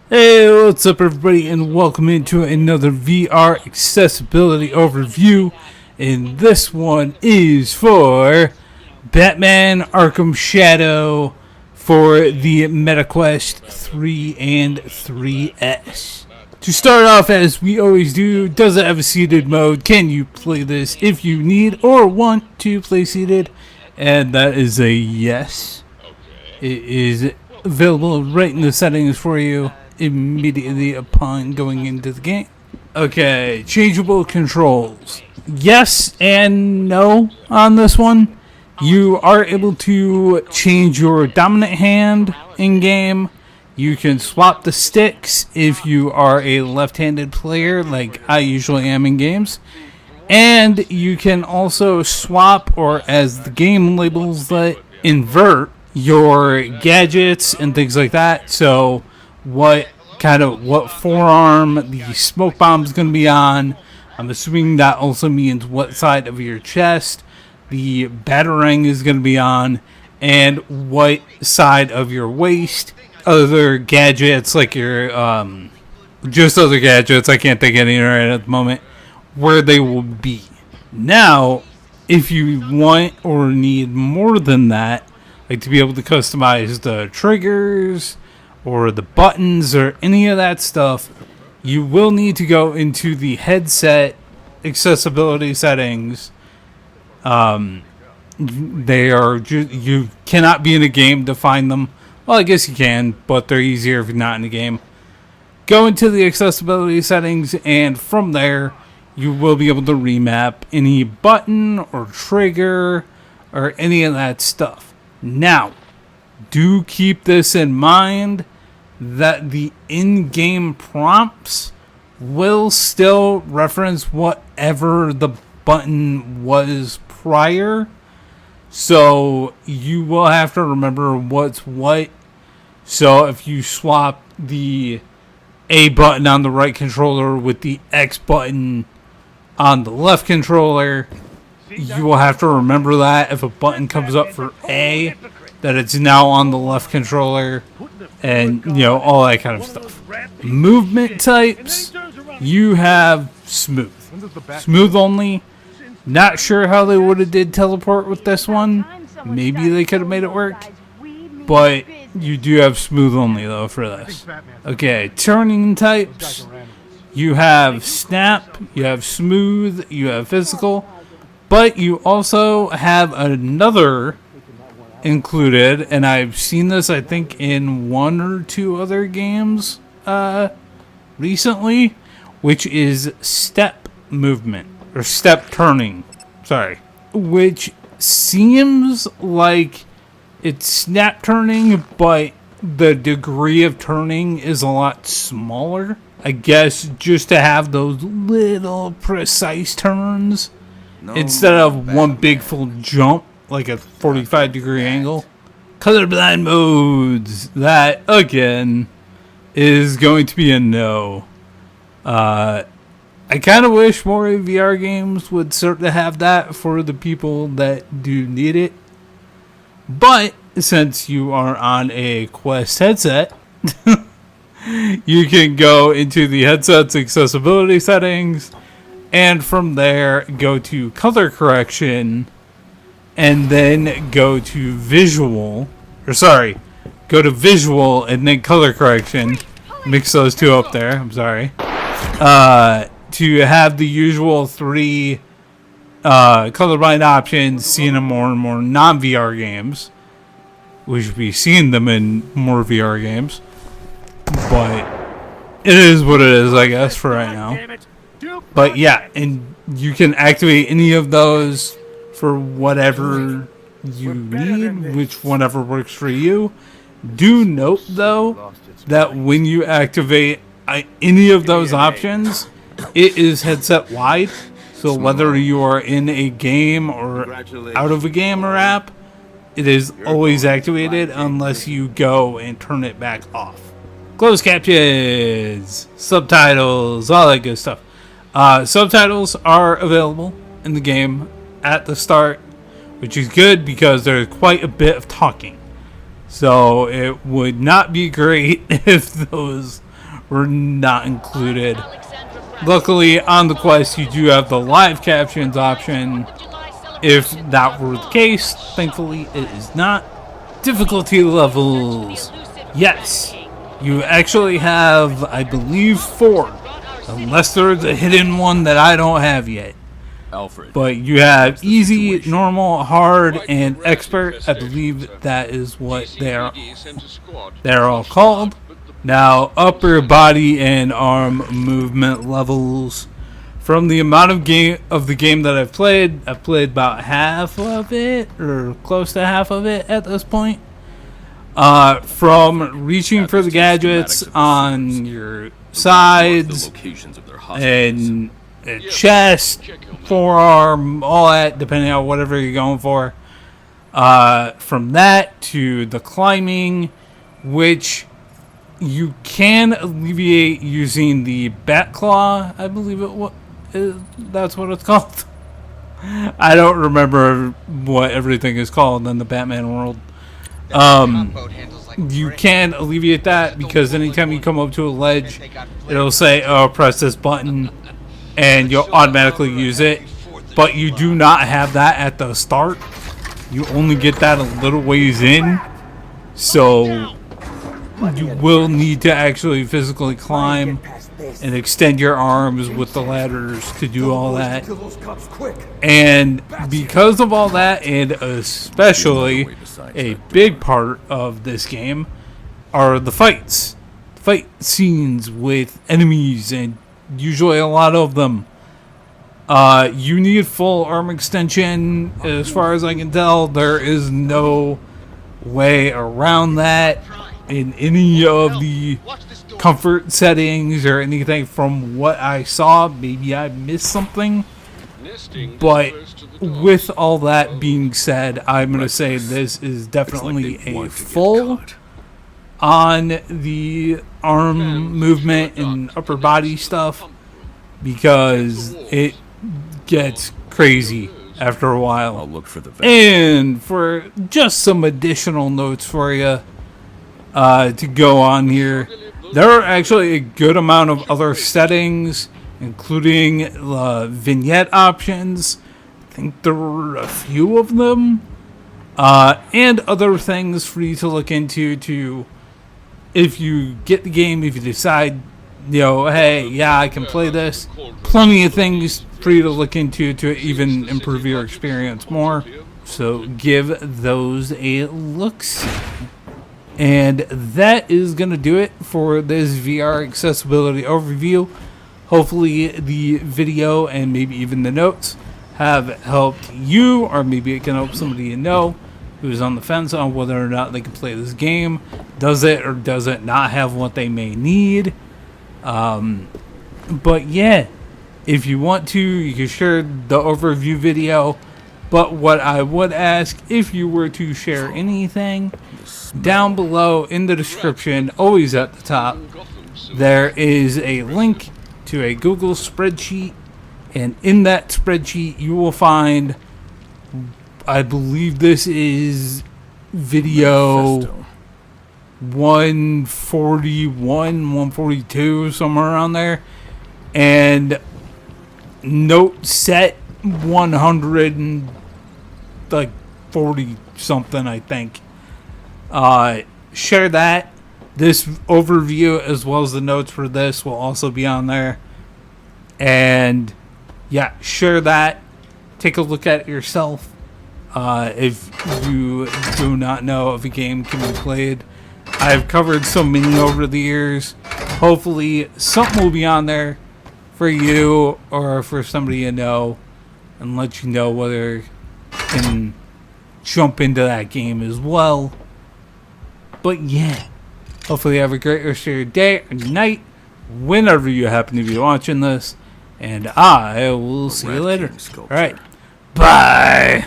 Hey, what's up everybody, and welcome into another VR accessibility overview. And this one is for Batman Arkham Shadow for the MetaQuest 3 and 3S. To start off, as we always do, does it have a seated mode? Can you play this if you need or want to play seated? And that is a yes. It is available right in the settings for you immediately upon going into the game. Okay, changeable controls. Yes and no on this one. You are able to change your dominant hand in game. You can swap the sticks if you are a left-handed player, like I usually am in games. And you can also swap, or as the game labels it, invert your gadgets and things like that. So what forearm the smoke bomb is going to be on. I'm assuming that also means what side of your chest the batarang is going to be on, and what side of your waist. Other gadgets like your just other gadgets, I can't think of any right at the moment, where they will be. Now, if you want or need more than that, like to be able to customize the triggers or the buttons or any of that stuff, you will need to go into the headset accessibility settings. They are you cannot be in a game to find them. Well, I guess you can, but they're easier if you're not in the game. Go into the accessibility settings, and from there, you will be able to remap any button or trigger or any of that stuff. Now, do keep this in mind that the in-game prompts will still reference whatever the button was prior. So you will have to remember what's what. So if you swap the A button on the right controller with the X button on the left controller, you will have to remember that if a button comes up for A, that it's now on the left controller, and all that kind of stuff. Movement types, you have smooth only. Not sure how they would have did teleport with this one. Maybe they could have made it work, but you do have smooth only though for this. Okay, turning types, you have snap, you have smooth, you have physical, but you also have another included, and I've seen this I think in one or two other games recently, which is step movement, or step turning, which seems like it's snap turning, but the degree of turning is a lot smaller. I guess just to have those little precise turns instead of one big full jump, like a 45-degree angle. Colorblind modes, that again is going to be a no. I kind of wish more VR games would start to have that for the people that do need it. But since you are on a Quest headset, you can go into the headset's accessibility settings, and from there go to color correction, and then go to visual, go to visual and then color correction. Mix those two up there, I'm sorry. To have the usual three colorblind options seen in more and more non-VR games. We should be seeing them in more VR games, but it is what it is, I guess, for right now. But yeah, and you can activate any of those for whatever you need, whatever works for you. Do note, though, that when you activate any of those options, it is headset wide. So whether you are in a game or out of a game or app, it is always activated unless you go and turn it back off. Closed captions, subtitles, all that good stuff. Subtitles are available in the game at the start, which is good because there's quite a bit of talking. So it would not be great if those were not included. Luckily, on the Quest, you do have the live captions option. If that were the case, thankfully it is not. Difficulty levels. Yes, you actually have, I believe, 4. Unless there's a hidden one that I don't have yet. Alfred. But you have easy, normal, hard, and expert. I believe that is what they're all called. Now, upper body and arm movement levels. From the amount of the game that I've played about half of it, or close to half of it at this point. From reaching for the gadgets on your sides and chest, forearm, all that, depending on whatever you're going for. From that to the climbing, which you can alleviate using the bat claw, I believe that's what it's called. I don't remember what everything is called in the Batman world. You can alleviate that because anytime you come up to a ledge, it'll say, oh, press this button, and you'll automatically use it. But you do not have that at the start. You only get that a little ways in. So you will need to actually physically climb and extend your arms with the ladders to do all that. And because of all that, and especially a big part of this game, are the fights. Fight scenes with enemies, and usually a lot of them. You need full arm extension. As far as I can tell, there is no way around that in any of the comfort settings or anything. From what I saw, maybe I missed something, but with all that being said, I'm going to say this is definitely a full on the arm movement and upper body stuff, because it gets crazy after a while. I'll look for the and for just some additional notes for you to go on here, there are actually a good amount of other settings, including vignette options. I think there were a few of them, and other things for you to look into if you get the game, if you decide, hey, yeah, I can play this. Plenty of things for you to look into to even improve your experience more. So give those a look-see. And that is going to do it for this VR accessibility overview. Hopefully the video and maybe even the notes have helped you, or maybe it can help somebody you know who's on the fence on whether or not they can play this game. Does it or does it not have what they may need? But yeah, if you want to, you can share the overview video. But what I would ask, if you were to share anything, down below in the description, always at the top, there is a link to a Google spreadsheet, and in that spreadsheet you will find, I believe this is video 141, 142, somewhere around there, and note set 140 something, I think. Share that. This overview as well as the notes for this will also be on there. And yeah, share that. Take a look at it yourself. If you do not know if a game can be played, I've covered so many over the years. Hopefully something will be on there for you or for somebody you know, and let you know whether you can jump into that game as well. But yeah, hopefully you have a great rest of your day or night whenever you happen to be watching this, and I will see you later. Alright, bye.